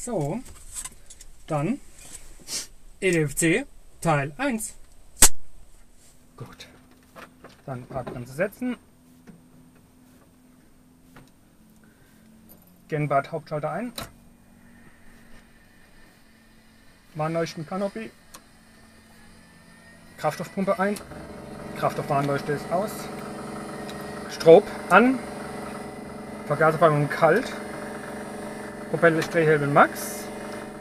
So, dann EDFC Teil 1. Gut. Dann Parkbremse setzen. Genbad Hauptschalter ein. Warnleuchten Canopy. Kraftstoffpumpe ein. Kraftstoffwarnleuchte ist aus. Strob an. Vergaserverbrennung kalt. Propeller-Drehhebel Max.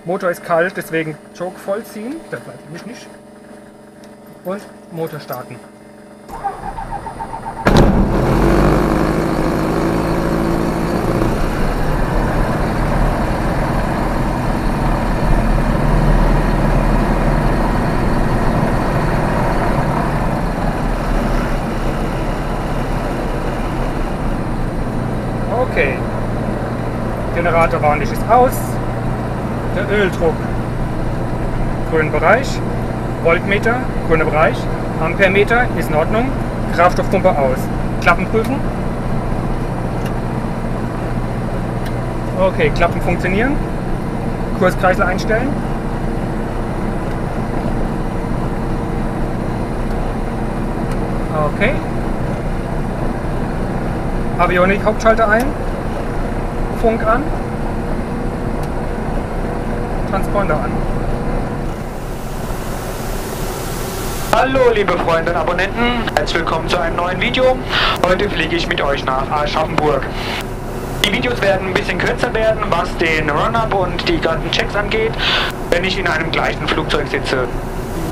Motor ist kalt, deswegen Choke vollziehen. Das bleibt nämlich nicht. Und Motor starten. Okay. Generator Warnlicht ist aus. Der Öldruck grünen Bereich. Voltmeter grüner Bereich. Ampermeter ist in Ordnung. Kraftstoffpumpe aus. Klappen prüfen. Okay, Klappen funktionieren. Kurskreisel einstellen. Okay. Avionik Hauptschalter ein. Funk an. Transponder an. Hallo liebe Freunde und Abonnenten, herzlich willkommen zu einem neuen Video. Heute fliege ich mit euch nach Aschaffenburg. Die Videos werden ein bisschen kürzer werden, was den Run-Up und die ganzen Checks angeht, wenn ich in einem gleichen Flugzeug sitze.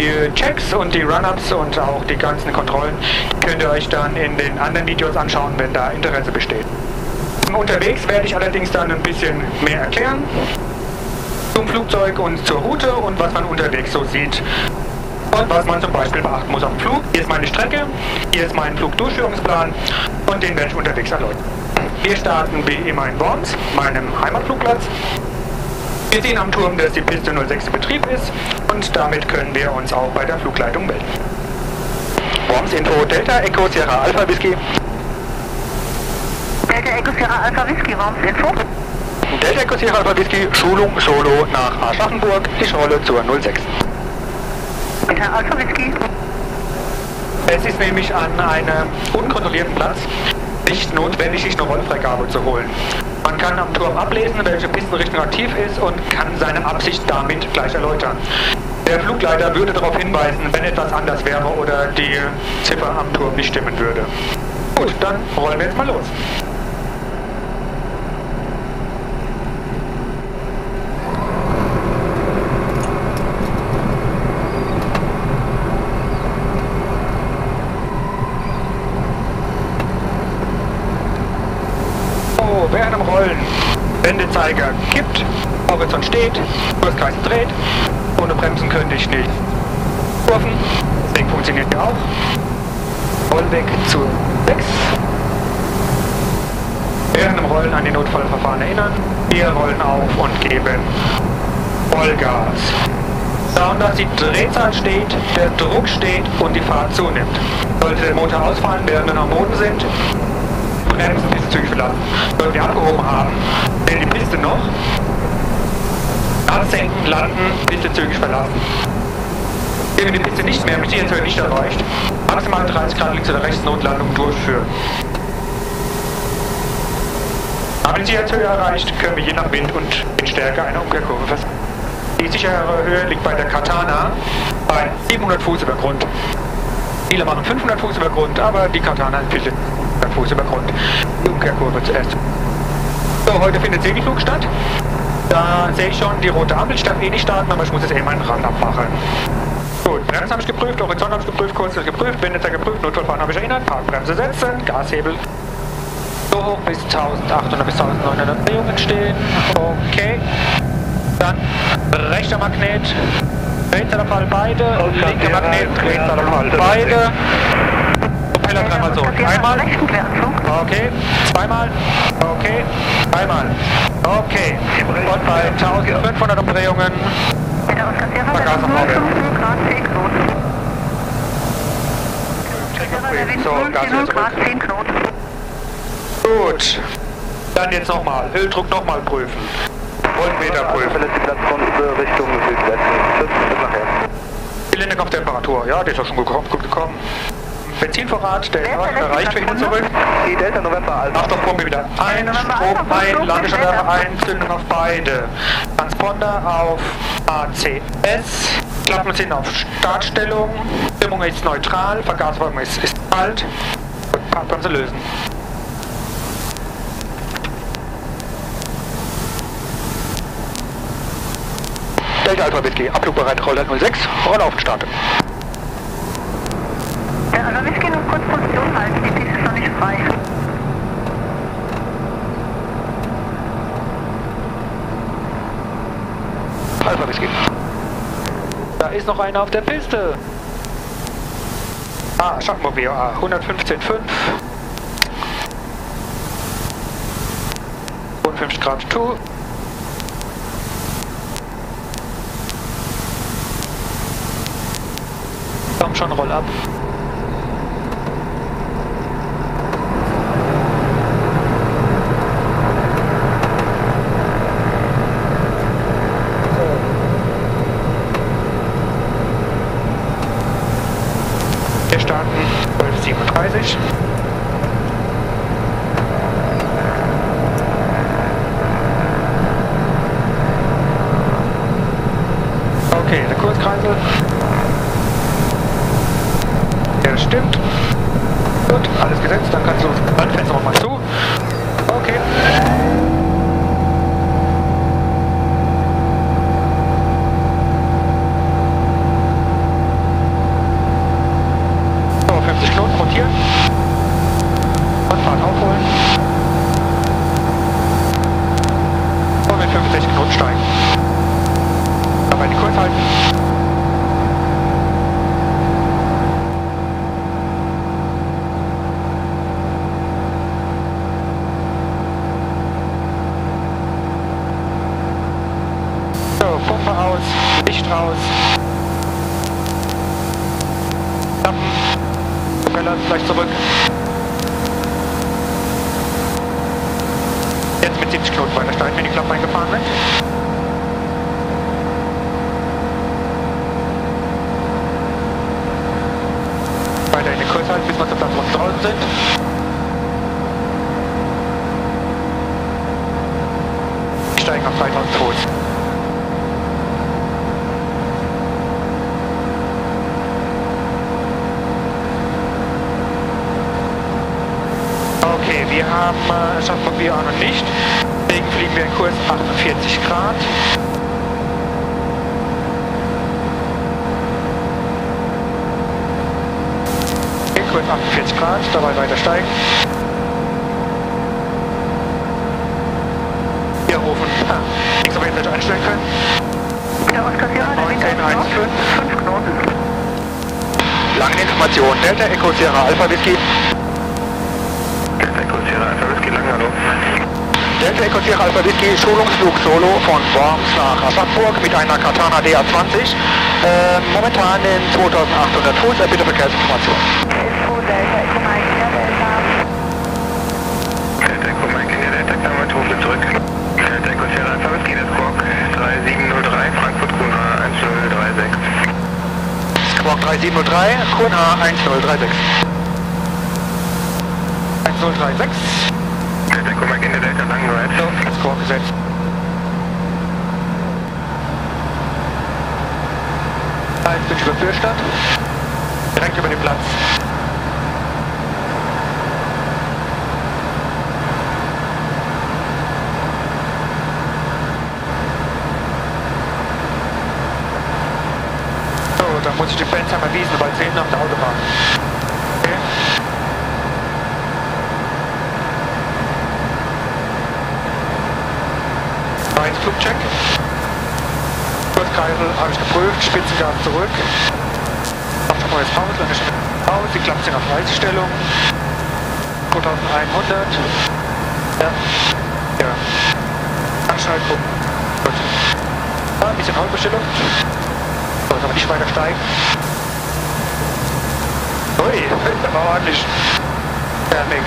Die Checks und die Run-Ups und auch die ganzen Kontrollen könnt ihr euch dann in den anderen Videos anschauen, wenn da Interesse besteht. Unterwegs werde ich allerdings dann ein bisschen mehr erklären zum Flugzeug und zur Route und was man unterwegs so sieht. Und was man zum Beispiel beachten muss am Flug. Hier ist meine Strecke, hier ist mein Flugdurchführungsplan und den werde ich unterwegs erläutern. Wir starten wie immer in Worms, meinem Heimatflugplatz. Wir sehen am Turm, dass die Piste 06 in Betrieb ist und damit können wir uns auch bei der Flugleitung melden. Worms Info Delta Echo Sierra Alpha Whisky. Delta Echo Sierra Alpha Whisky, Worms Info. Delta Echo Sierra Alpha Whisky, Schulung Solo nach Aschaffenburg, ich rolle zur 06. Delta Alpha Whisky. Es ist nämlich an einem unkontrollierten Platz nicht notwendig, sich eine Rollfreigabe zu holen. Man kann am Turm ablesen, welche Pistenrichtung aktiv ist und kann seine Absicht damit gleich erläutern. Der Flugleiter würde darauf hinweisen, wenn etwas anders wäre oder die Ziffer am Turm nicht stimmen würde. Gut, dann rollen wir jetzt mal los. Während am Rollen. Wendezeiger kippt, Horizont steht, Kurskreis dreht. Ohne Bremsen könnte ich nicht kurven. Deswegen funktioniert hier auch. Rollweg zu 6. Während dem Rollen an die Notfallverfahren erinnern. Wir rollen auf und geben Vollgas. Schauen, dass die Drehzahl steht, der Druck steht und die Fahrt zunimmt. Sollte der Motor ausfallen, während wir am Boden sind, Bremsen Piste zügig verlassen. Sollten wir abgehoben haben, denn die Piste noch. Absenken, landen, Piste zügig verlassen. Wenn wir die Piste nicht mehr mit Sicherheitshöhe nicht erreicht, maximal 30 Grad links oder rechts Notlandung durchführen. Haben wir die Sicherheitshöhe erreicht, können wir je nach Wind und Windstärke eine Umkehrkurve versetzen. Die sichere Höhe liegt bei der Katana bei 700 Fuß über Grund. Viele machen 500 Fuß über Grund, aber die Katana ist 400 Fuß über Grund. Die Umkehrkurve zuerst. So, heute findet Segelflug statt. Da sehe ich schon die rote Ampel. Ich darf eh nicht starten, aber ich muss jetzt eh meinen Rand abmachen. Gut, Bremsen habe ich geprüft, Horizont habe ich geprüft, Kurzzeit geprüft, Wendezeiger geprüft, Notfallfahren habe ich erinnert, Parkbremse setzen, Gashebel so hoch bis 1800 bis 1900 Drehungen stehen. Okay. Dann rechter Magnet, Drehzahlabfall beide, linker Magnet, Drehzahlabfall beide. Propeller dreimal so. Einmal. Okay. Zweimal. Okay. Dreimal. Okay. Und bei 1500 Umdrehungen. Vergaser so, Gas zurück. Gut. Dann jetzt nochmal. Öldruck nochmal prüfen. Und Meter Puls. Verletzte Platzgrund Richtung Südwesten. Tschüss, bis nachher. Zylinderkopftemperatur, ja, die ist auch schon gut gekommen. Benzinvorrat, der reicht für hin und zurück. Die Delta November Alpha. Achtung, Pumpe wieder ein, Strom ein, Landestandards ein, Zündung auf beide. Transponder auf ACS, Klappen sind auf Startstellung, Stimmung ist neutral, Vergasung ist kalt, Parkbremse lösen. Delta Alpha Whisky, abflugbereit, Rollheit 06, Rollauf starten. Ja, also wir gehen nur kurz Position halten, die Piste ist noch nicht frei. Alpha Whisky. Da ist noch einer auf der Piste. Schaffmobil A, 115,5. 52 Grad 2. Komm schon, roll ab. Wir starten 12:37. Okay, der Kurzkreisel. Der stimmt. Gut, alles gesetzt, dann kannst du das Fenster nochmal zu. Okay. So, 50 Knoten rotieren. Und Fahrt aufholen. Und mit 65 Knoten steigen. Dabei den Kurs halten. Pumpe aus, Licht aus, Klappen, Propeller gleich zurück. Jetzt mit 70 Knoten weiter steigen, wenn die Klappen eingefahren sind. Weiter in den Kurs halten, bis wir zur Plattform draußen sind. Wir steigen auf 3000 Fuß. Okay, wir haben Schaffmobil auch noch nicht. Deswegen fliegen wir in Kurs 48 Grad. In Kurs 48 Grad, dabei weiter steigen. Wir rufen links auf jeden einstellen können. Der Oscar Sierra, der Winter 5 Knoten. Lange Information. Delta Echo Sierra Alpha Whisky. Delta Echo Sierra Alpha Whisky, lang, hallo. Delta Echo Sierra Alpha Whisky, Schulungsflug Solo von Worms nach Aschaffenburg mit einer Katana DA20. Momentan in 2800 Fuß, bitte Verkehrsinformation. Info Delta Echo Mike, ja, Delta. Delta Echo Mike, in der Delta Klammer, rufe zurück. Delta Echo Sierra Alpha Whisky, das Squawk 3703, Frankfurt QNH 1036. Squawk 3703, QNH 1036. 1036. Delta Echo Mike, in der Delta lang, right? So, Squawk gesetzt. Jetzt bin ich über Fürstadt. Direkt über den Platz. So, dann muss ich die Benzheimer Wiesen bald sehen nach der Autobahn. Okay. Eins Flugcheck. Kurzkreisel habe ich geprüft, Spitzengas zurück. Auf das neues Haus, dann ist schon aus, die Klappen sind auf Reisestellung. 2100. Ja. Ja. Anschaltung. Gut. Ja, ein bisschen Holbestellung. So, jetzt aber nicht weiter steigen. Ui, das war ordentlich. Fertig.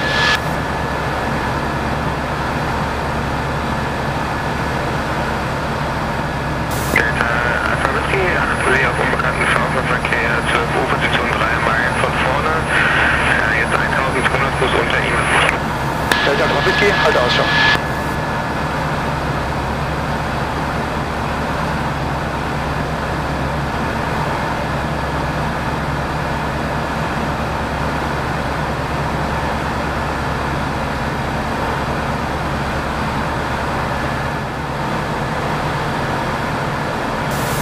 Delta Whisky, halt Ausschau.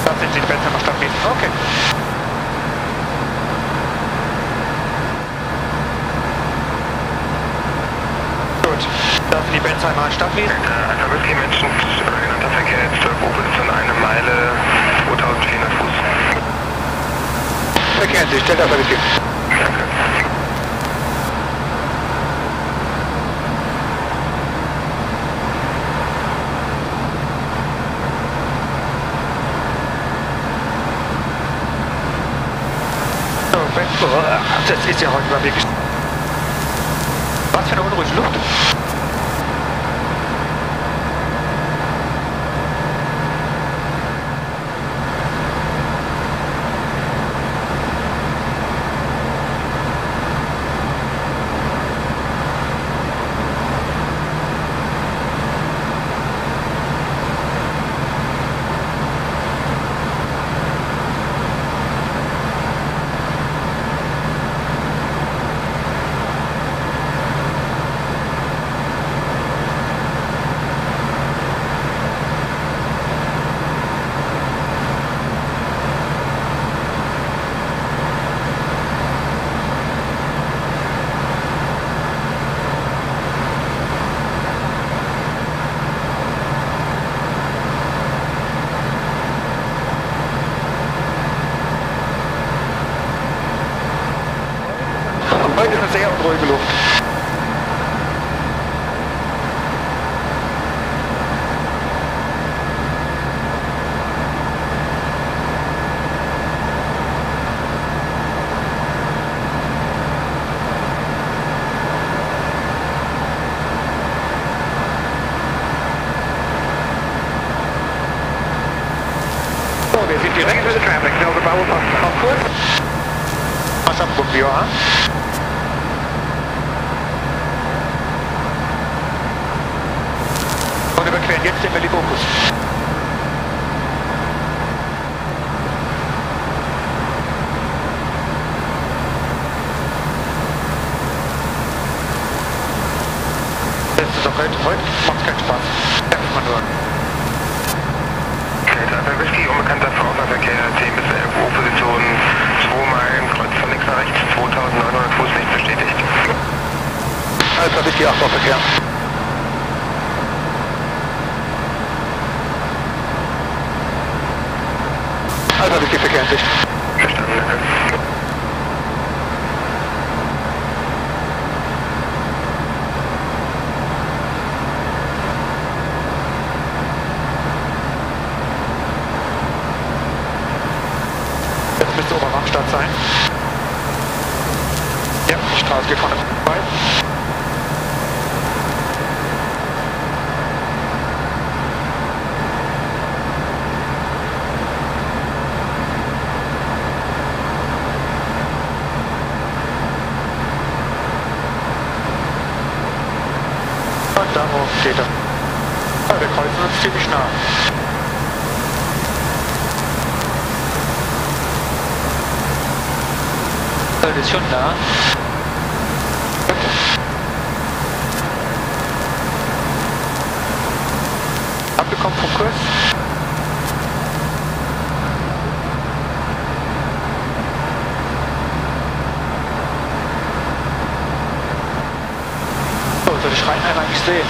Das sind die Bentheimer Stadtwiesen. Okay. Gut, das sind die Bentheimer Stadtwiesen. Alpha Whisky Menschen, genannter Verkehr jetzt Position 1 Meile, 2400 Fuß. Verkehren Sie, stellt Alpha Whisky. Danke. Das ist ja heute mal wirklich... Was für eine unruhige Luft. Heute ist eine sehr unruhige Luft. So, wir sind direkt mit der Traffic, Delta Bravo Pascal. Auf Kurs. Aschaffenburg, BOA. Und überqueren jetzt den Berlin-Opus. Das ist doch heute macht keinen Spaß. Merkt man nur. Alpha Whisky, unbekannter Verkehr, 10 bis 11 Uhr, Position 2 Meilen, Kreuz von links nach rechts, 2900 Fuß, nicht bestätigt. Alpha Whisky, Achtbauverkehr. Alpha Whisky, Verkehr in Sicht. Verstanden, danke. Jetzt müsste Oberramstadt sein. Ja, die Straße geht vorne vorbei. Und da oben steht er. Ja, wir kreuzen uns ziemlich nah. Das ist schon nah. Abgekommen vom Kurs. So, soll ich rein eigentlich sehen?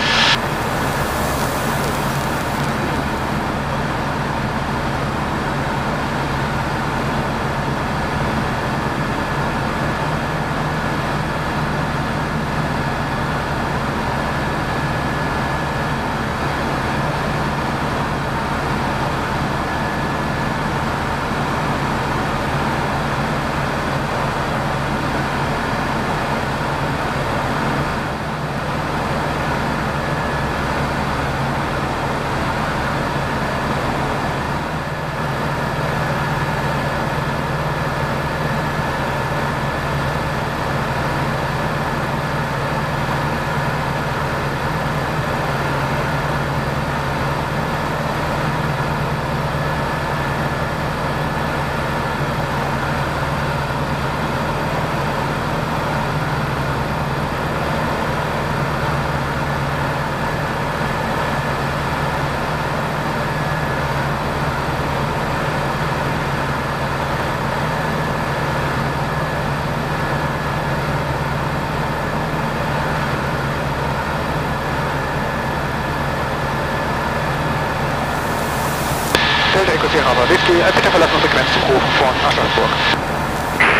Delta Echo Sierra Alpha Whisky, bitte verlassen Frequenz zum Rufen von Aschaffenburg.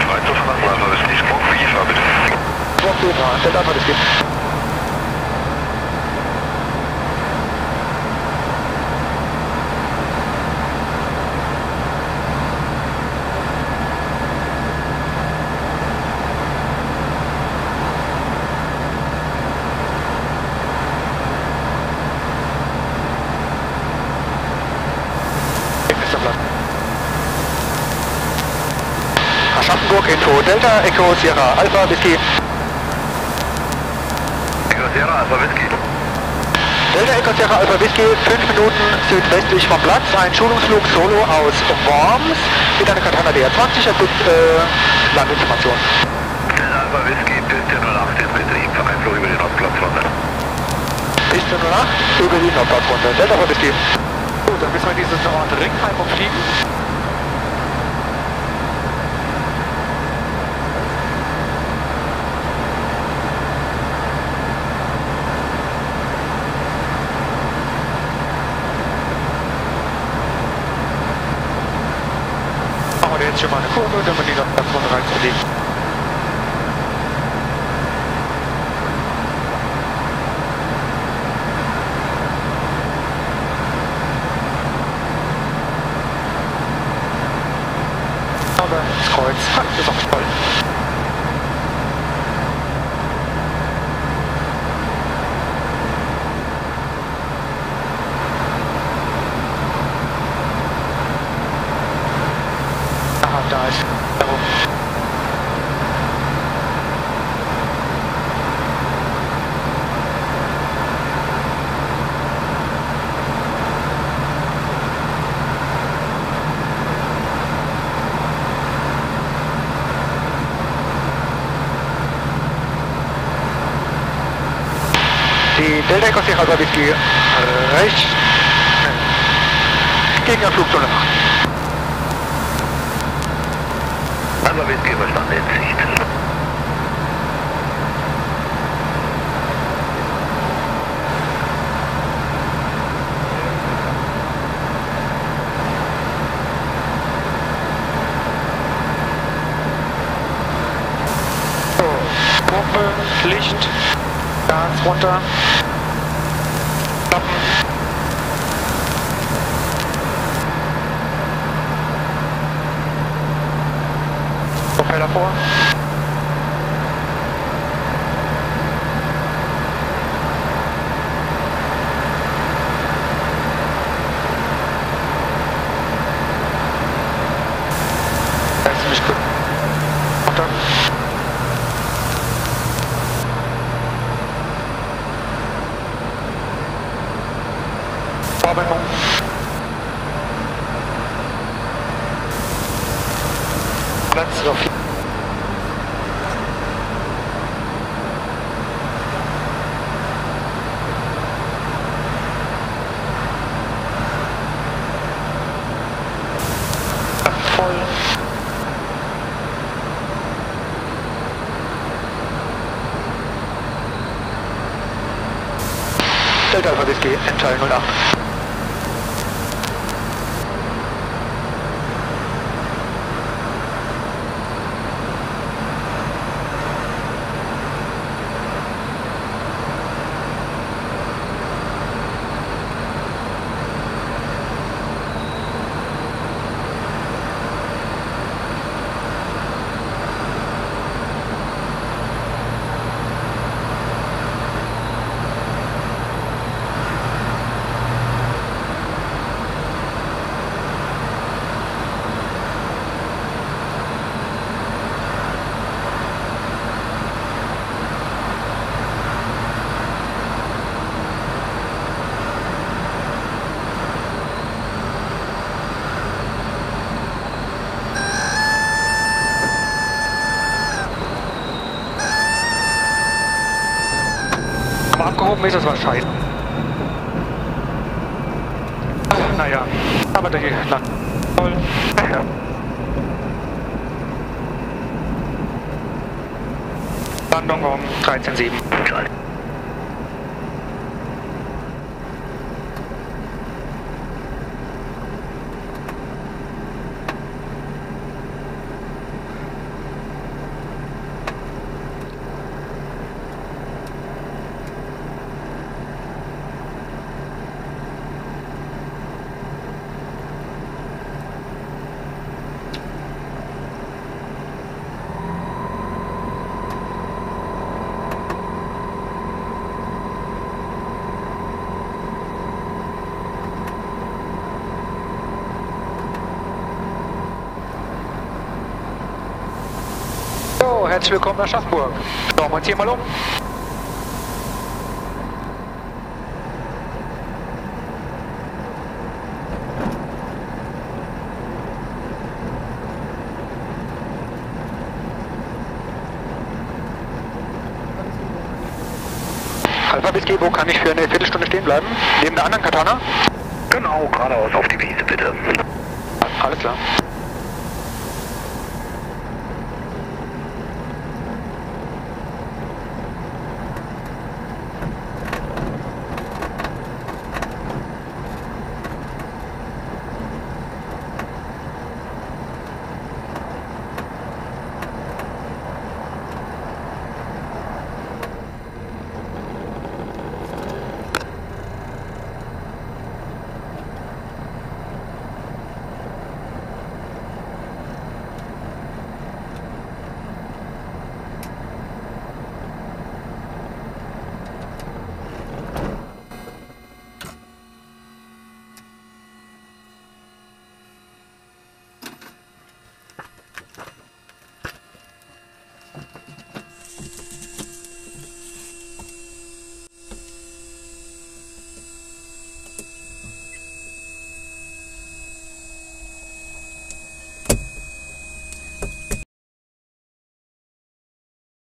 Frei zu verlassen, Alpha Whisky, Squawk für IFA, bitte. Squawk für IFA, Delta Alpha Whisky. Aschaffenburg, Info Delta, Echo Sierra Alpha Whisky. Echo Sierra Alpha Whisky. Delta Echo Sierra Alpha Whisky, 5 Minuten südwestlich vom Platz, ein Schulungsflug Solo aus Worms mit einer Katana DR20, er gibt Landinformation. Delta Alpha Whisky, Piste 08 ist Betrieb, Einflug über die Nordplatzrunde. Piste 08 über die Nordplatzrunde, Delta Alpha Whisky. Gut, dann müssen wir dieses Ort Ringheim umfliegen. Jetzt schon mal eine Kurve, um in die Nordplatzrunde reinzulegen. Aber das Kreuz ist auch voll. Da ist darum. Die Delta Echo Sierra Alpha Whisky rechts gegen Flugzone 8. Alpha Whisky verstanden in Sicht. So, Pumpe, Licht, Gas runter, Klappen. Propeller vor. Das ist nicht gut. Runter. Vorbindung. Platz auf. Voll. Delta Alpha Whisky, Endteil 08. Abgehoben ist, das war scheiße. Naja, aber der hier lang. Toll. Ja. Landung um 13.7. Herzlich willkommen in Aschaffenburg. Schauen wir uns hier mal um. Alpha Whisky, wo kann ich für eine Viertelstunde stehen bleiben? Neben der anderen Katana? Genau, geradeaus auf die Wiese bitte. Alles klar.